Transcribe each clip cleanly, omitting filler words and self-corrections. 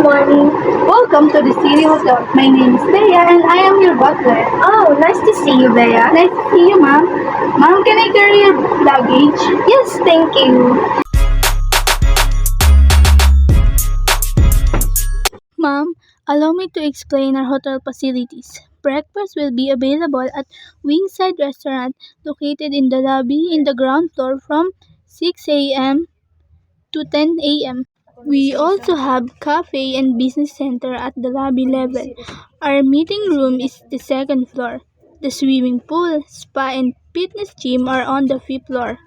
morning. Welcome to the City Hotel. My name is Bea and I am your butler. Oh, nice to see you, Bea. Nice to see you, ma'am. Ma'am, can I carry your luggage? Yes, thank you. Ma'am, allow me to explain our hotel facilities. Breakfast will be available at Wingside Restaurant located in the lobby in the ground floor from 6 a.m. to 10 a.m. We also have cafe and business center at the lobby level. Our meeting room is the second floor. The swimming pool, spa and fitness gym are on the fifth floor.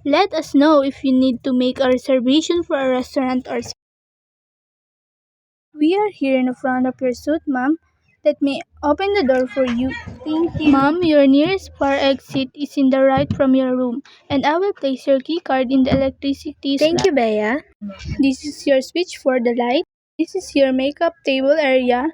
Let us know if you need to make a reservation for a restaurant or spa. We are here in the front of your suite, ma'am. Let me open the door for you. Thank you. Ma'am, your nearest fire exit is in the right from your room, and I will place your key card in the electricity Thank slot. you, Bea. This is your switch for the light. This is your makeup table area,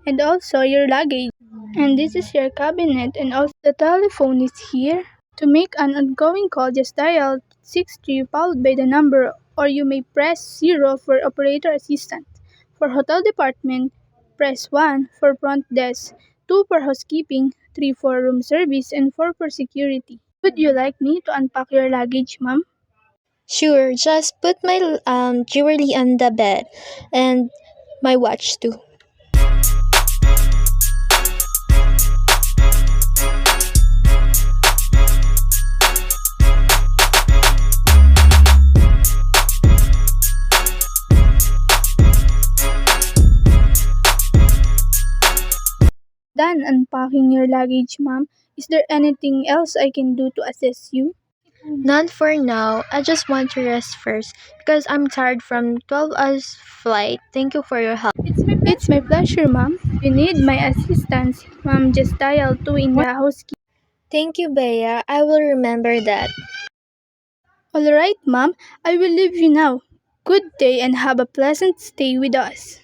and also your luggage. And this is your cabinet, and also the telephone is here. To make an outgoing call, just dial 63 followed by the number, or you may press 0 for operator assistant. For hotel department, press 1 for front desk, 2 for housekeeping, 3 for room service, and 4 for security. Would you like me to unpack your luggage, ma'am? Sure, just put my jewelry on the bed and my watch too. Done unpacking your luggage, ma'am. Is there anything else I can do to assist you? None for now. I just want to rest first because I'm tired from 12 hours flight. Thank you for your help. It's my pleasure, ma'am. If you need my assistance, ma'am, just dial 2 in the housekeeping. Thank you, Bea. I will remember that. Alright, ma'am, I will leave you now. Good day and have a pleasant stay with us.